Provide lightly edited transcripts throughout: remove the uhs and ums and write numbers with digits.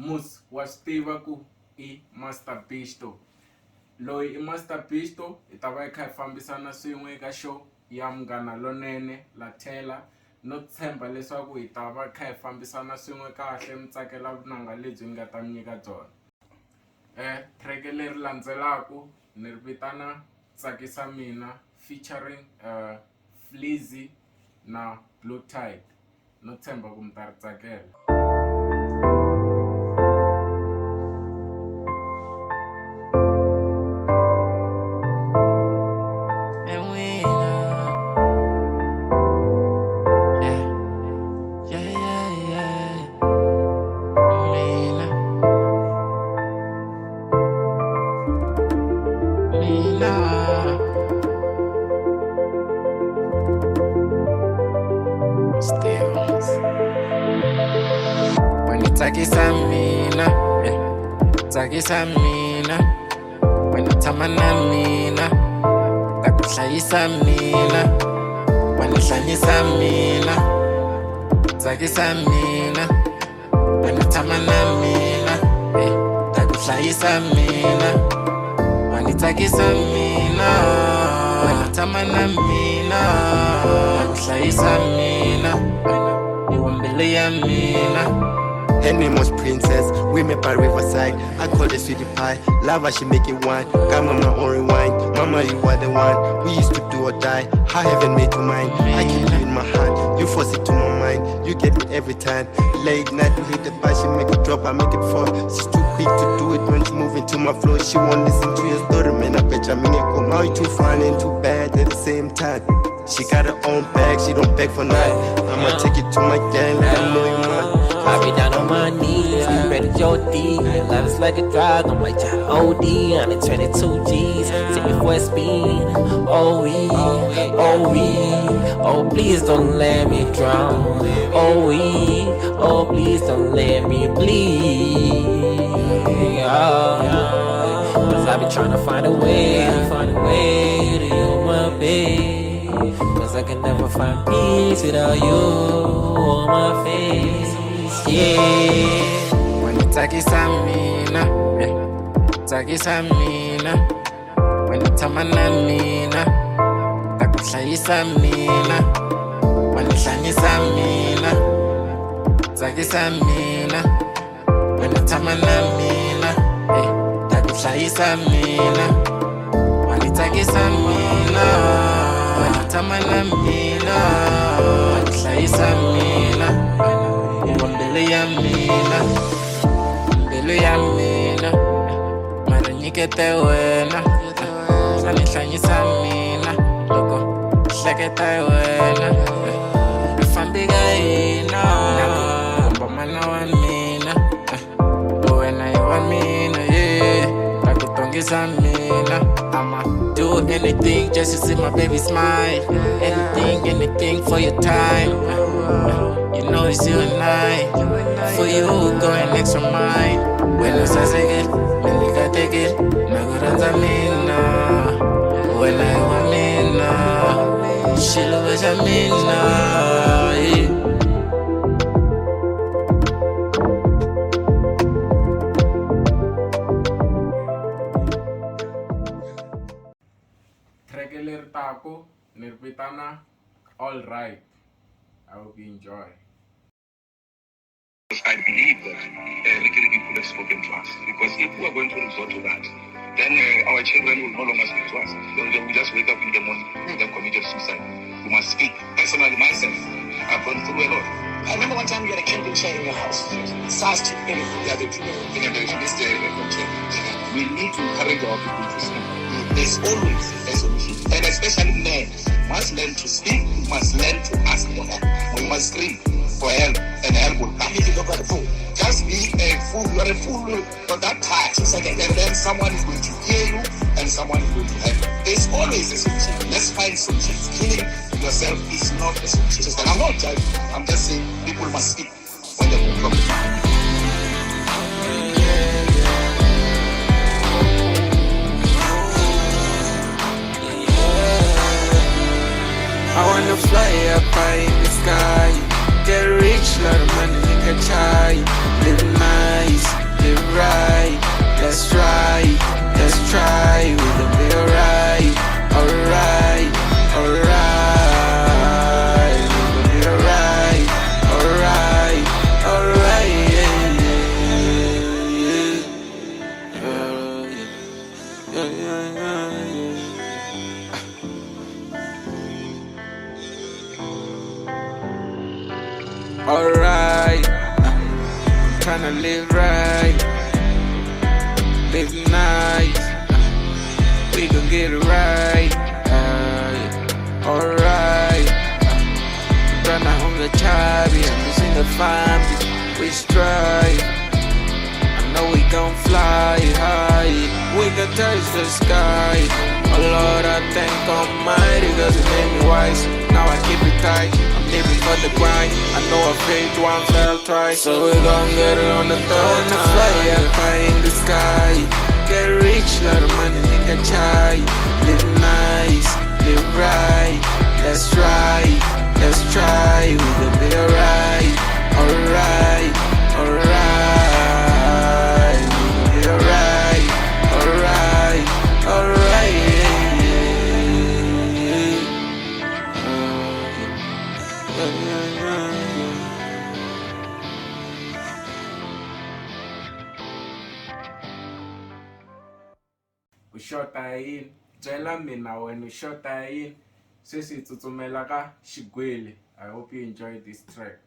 mus wa swi tiva ku i Master Pisto. Loyi i Master Pisto i ta va i kha hi fambisana swin'we eka show ya Munghana Lonene Lathela no tshemba leswaku hi ta va kha hi fambisana swin'we kahle mi tsakela vunanga lebyi nga ta mi nyika byona. Track leri landzelaku ni ri vitana Tsakisa Mina featuring Flizzy na Blue Tide no tshemba ku mi ta ri tsakela. Tsakisa mina, tsakisa mina, wena tshama na mina, ta ku hlayisa mina, wena hlayisa mina, tsakisa mina, wena tshama na mina, ta ku hlayisa mina, wena tsakisa mina, wena tshama na mina, ta ku hlayisa mina, ni wambele ya mina. Her name was Princess, we met by Riverside. I called her sweetie pie, love her, she make it wine. Got mama on rewind, mama you are the one. We used to do or die, I haven't made you mine. I keep you in my heart, you force it to my mind. You get me every time, late night we hit the bar, she make it drop, I make it fall. She's too quick to do it when she move into my flow. She won't listen to your story, man, I bet you I'm in it. Come out, you too fun and too bad at the same time. She got her own bag, she don't beg for nothing. I'ma take it to my gang, let them know you mine. I be down on my knees, be ready your D. Life is like a drug, I'm like OD. I'm at 22 G's, take me for a spin. Oh we, oh please don't let me drown. Oh please don't let me bleed. Cause I be trying to find a way to you, my babe. Cause I can never find peace without you on my face. Yeah. When you tsakisa mina, tsakisa mina, when you tshama na mina, ta ku hlayisa mina, when you hlayisa mina, tsakisa mina, when you tshama na mina, ta ku hlayisa mina, when you tsakisa mina, when you tshama na mina, ta ku hlayisa mina. Mbele ya mina, mara nyikete wena, sani hlayisa mina, loko hleketa wena, fambi ka hina, komba mana wa mina, wena I wa mina, ta ku tongisa mina. I'ma do anything just to see my baby smile, anything for your time. You know it's you and I, for you going extra mile. When I say it, when you got take it, naguranza mina. When I want mina, she loves a mina. Track leri tako ni ri vitana All Right. I hope you enjoy. I believe that little people have spoken to us, because if we are going to resort to that, then our children will no longer speak to us. They will just wake up in the morning and then committed suicide. We must speak. Personally, myself, I've gone through a lot. I remember one time you had a camping chair in your house. SARS took everything. Yeah, they took everything and they missed the chair. We need to encourage our people to speak. There's always a solution. And especially men must learn to speak, must learn to ask for help. We must scream for help, and help will come. If you look at the fool, just be a fool. You're a fool for that time, 2 seconds, and then someone is going to hear you, and someone is going to help you. There's always a solution. Let's find solutions. Killing yourself is not a solution. And I'm not judging. I'm just saying people must speak when they move from the time. I wanna fly up high in the sky, get rich, lot of money, nigga, try, live nice. wanna live right, live nice. We gon' get it right, alright. Run home the ChauBae, I'm missing the family. We strive, I know we gon' fly high. We can touch the sky. Oh Lord, I thank Almighty, cause it made me wise. Now I keep it tight, I'm living for the grind. I know I failed once, failed twice, so we gon' get it on the third time. Fly up high in the sky, get rich, lot of money, nigga chai. Live nice, live right, let's try, let's try. We gon' be alright, alright, alright. We gon' be alright, alright, alright. Ushota yini? Byela mina wena ushota yini? Sesi tsutsumela ka xigwili. I hope you enjoyed this track.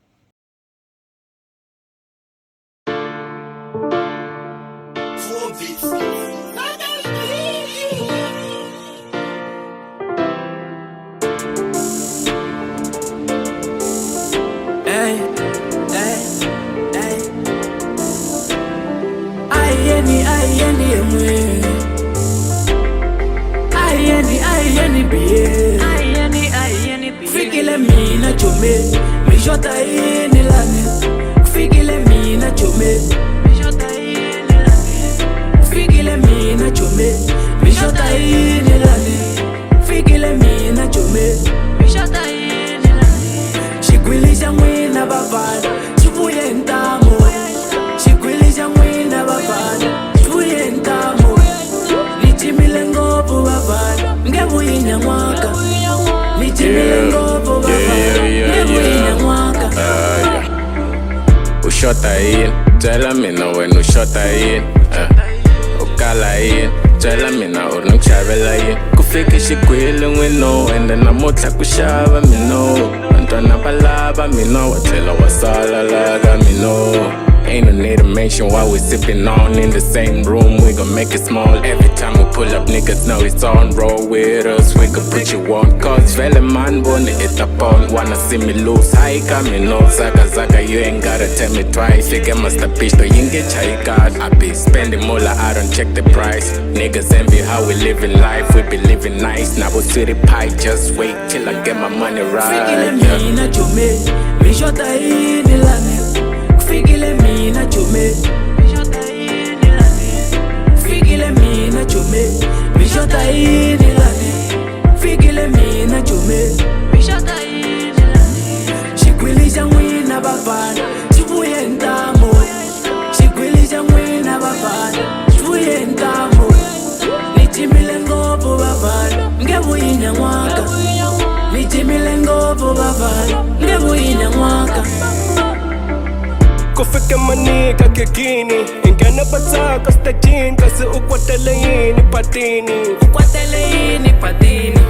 Hey, hey, hey. Ayeni mwe. Ayeni biye. Fikile mina chome, mijota yeni lane. Fikile mina chome, mijota yeni lane. Fikile mina chome, mijota yeni lane. Fikile mina chome, mijota yeni lane. Shigwili jangwina babana, chibuye ntamo. Shigwili jangwina babana, chibuye ntamo. Nichimile ngopo babana, ngebuye nyamwaka. Ushota yini, byela mina wena ushota yini. Ukala yini, byela mina uri ni kuxavela yini. Ku fika xigwili n'wino ende namuntlha ku xava mino. Vantwana va lava mino wa tlhela wa sala la ka mino. Ain't no need to mention why we sipping on in the same room. We gon' make it small. Every time we pull up, niggas know it's on. Roll with us, we can put you on. Cause vele man wanna hit up on. Wanna see me lose, high coming no. Zaga, you ain't gotta tell me twice. You get master bitch, though you get chai card. I be spending more like I don't check the price. Niggas envy how we living life. We be living nice. Now we sweetie pie, just wait till I get my money right. Fikile mina chome, mijota yini lane. Fikile mina chome, mijota yini lane. Fikile mina chome, mijota yini lane. Shigwili jangwina babana, chibuye ntamo. Shigwili jangwina babana, chibuye ntamo. Nichimile ngopo babana, ngebuye nyamwaka. Nichimile ngopo babana, ngebuye nyamwaka. Kufika manika kekini ingana bataka stajini kasi ukwatele yini patini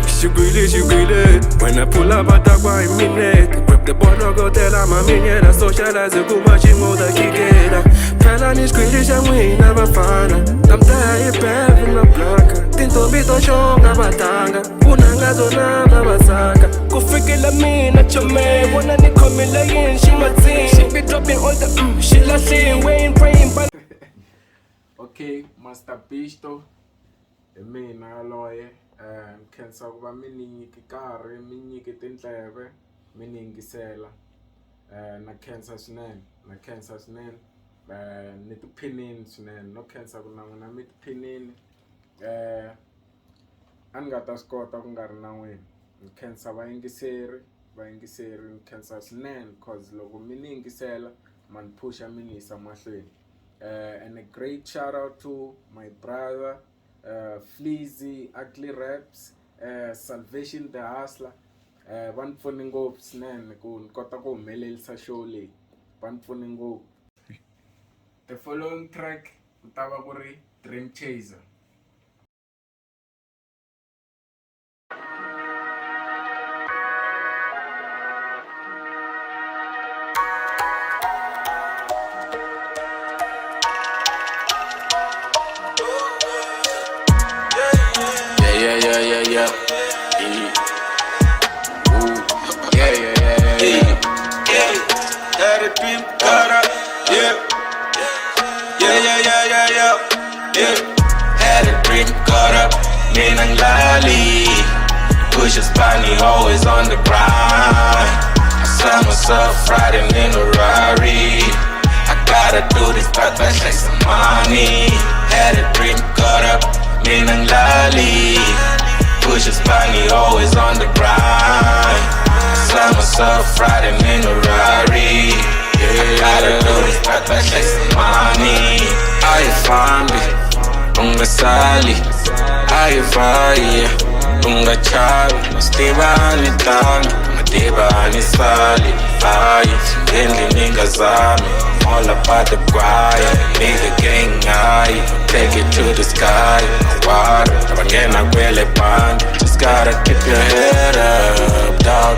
Shigwili when I pull up atakwa iminete Grab the bottle go tela maminyela socialize kumachingo da kikela Phela ni shigwili shangwina bafana Namdaya ipevi na blaka Tintomito shonga batanga Unanga zona babasaka Kufikila mina chome Wana nikomila yin shimatini She be dropping all the she lashing Wayne praying but Okay, Master Pisto. Mina loye. Khensa kuba minyiki karhi, minyiki tindleve, miningisela. Na khensa swinene, ni tiphinini swinene, no khensa ku na mi tiphinini. A ni nga ta swi kota ku nga ri na n'wina. Ni khensa vayingiseri, ni khensa swinene cause loko mi ni yingisela ma ni phusha mi ni yisa mahlweni. And a great shout out to my brother Fleazy, Ugly Raps, Salvation the Hustler. Va ni pfune ngopfu swinene ku ni kota ku humelerisa show leyi. Va ni pfune ngopfu. The following track ku ta va ku ri Dream Chaser. yeah. Ooh, yeah. Had a dream, got up, yeah. Had a dream, caught up, Minang Lali. Push his body, always on the grind. I saw myself riding in a Rari. I gotta do this, but I shake some money. Had a dream, caught up, Minang Lali. Push his body, always on the grind. I saw myself riding in a Rari. I gotta do this, but I shake some money. I found it. Ungasali, ayivaya, ungachavi, masitibani tami, matibani sali, ayi, singeni nigga zami, I'm all about the grind, nigga gang high, take it to the sky, water, abangena kwele band, just gotta keep your head up, dog,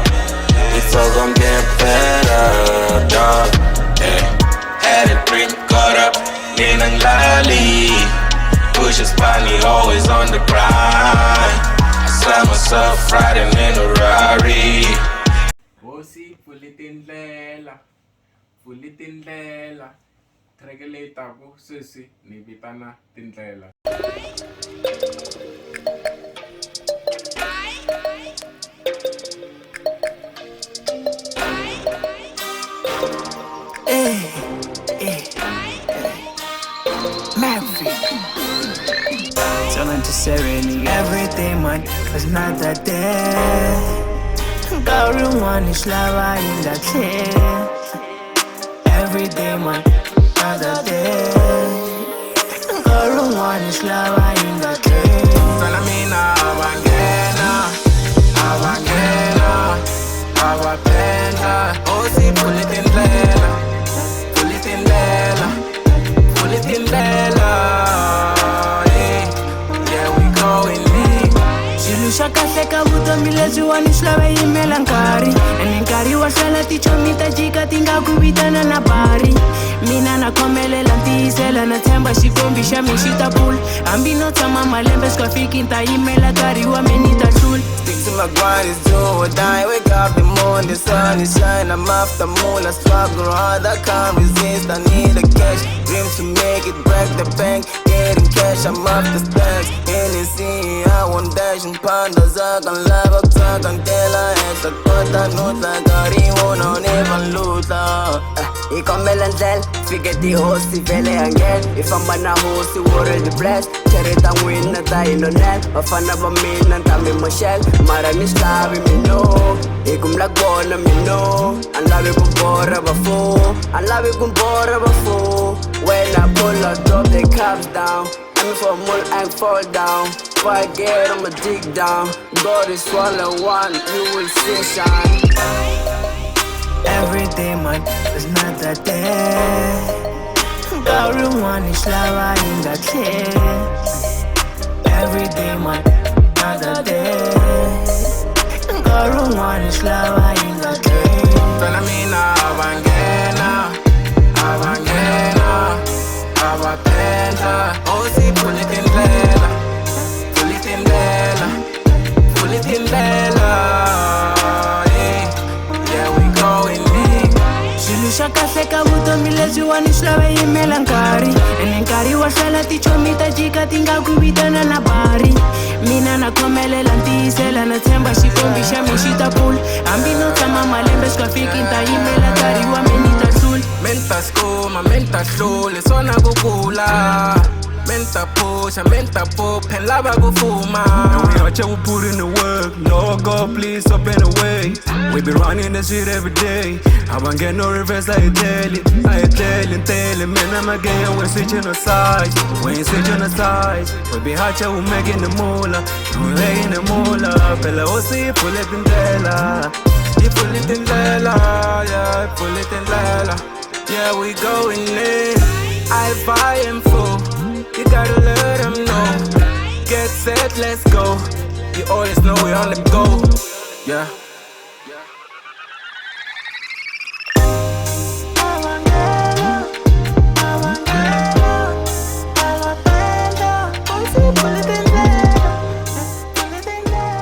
it's all gonna get better, dog, yeah. Had a dream, caught up, Minang Lali. Push his body, always on the grind. I saw myself riding in a Rari. Hosi, fulitindlela. Track leyi taku sweswi ni vitana tindlela. Turning to serenity, everything man was not that day. Garu one is lava in that clear. Every day man, not that day. Garu one is lava in that clear. Fanamina, Avapenda, Osi, pull it in Lela, yeah, we going in. Shilusha kahleka vutomi lebyi wa ni swi lava yimela nkarhi ene nkarhi wa hlwela tichomi ta jika ti nga ku vitana na bari mina na khomelela ntiyisela na tshemba xikombi xa mi xi ta pfula hambi no tshama malembe swi nga fiki ni ta yimela nkarhi wa me ni ta hlula. Stick to my grind, it's do or die. Wake up the morning, the sun is shine. I'm off the moon, I struggle hard, I can't resist. I need a cash, dream to make it, break the bank, getting cash. I'm off the stacks, Hennessy, I want dash and pandas. I can live up, I can tell I have to cut that note like I don't even lose. Ikomela ndlela fike tihosi vele angena ifamba na hosi already blessed chereta n'wina ta hilonela vafana va mina ntambi moshela mara ni swi lavi mino hi ku mi la ku vona mino a ni lavi ku borha vafo when I pull up drop the cups down aiming for a mole and fall down if I get I'ma dig down God is swallow one you will see shine. Every day man was not that day. Garu one is lava in that clear. Every day man, not that day. Garu one is lava in that clear. Fanamina, Avapenda, Osi, pull it in Lela, yeah, we going in. Shilusha kahleka vutomi lebyi wa ni swi lava yimela nkarhi ene nkarhi wa hlwela tichomi ta jika ti nga ku vitana na bari mina na khomelela ntiyisela na tshemba xikombi xa me xi ta pfula hambi no tshama malembe swi nga fiki ni ta yimela nkarhi wa me ni ta hlula. Menta skuma, menta hlule, sona kukula. Menta pusha, menta pop, and lava go fuma. And we out here, we put in the work. Lord God, please open the way. We be running the shit every day. I won't get no reverse, I tell it. Man, I'm again, we're switching the sides. We ain't switching the sides. We be out here, we making the moolah. We making the moolah. Fella, oh, see, pull it in Lela. You pull it in Lela, yeah, pull it in Lela. Yeah, we going in. I buy and full. You gotta let them know. Get set, let's go. You always know we on the go. Yeah. Pull it in there.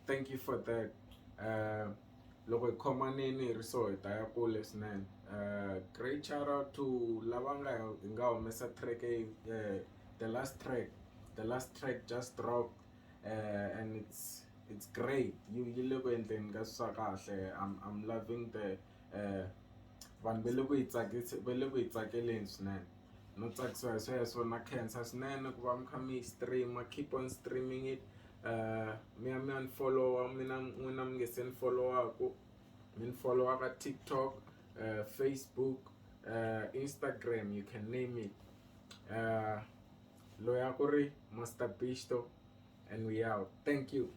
thank you for that. Loko hi khomanini ri so hi ta ya kule swinene. Great shout out to lava hi nga humesa track the last track just dropped, and it's great. You le ku endleni ka swa kahle. I'm loving the vanhu va le ku yi tsakeleni swinene. No tsakisiwa hi sweswo na khensa swinene ku va mi kha mi stream, keep on streaming it. Mi ya mi ya ni follow mina n'wina mi nge se ni followaku, mi ni follow ka TikTok, Facebook, Instagram, you can name it. Loyi a ku ri Master Pisto, and we out. Thank you.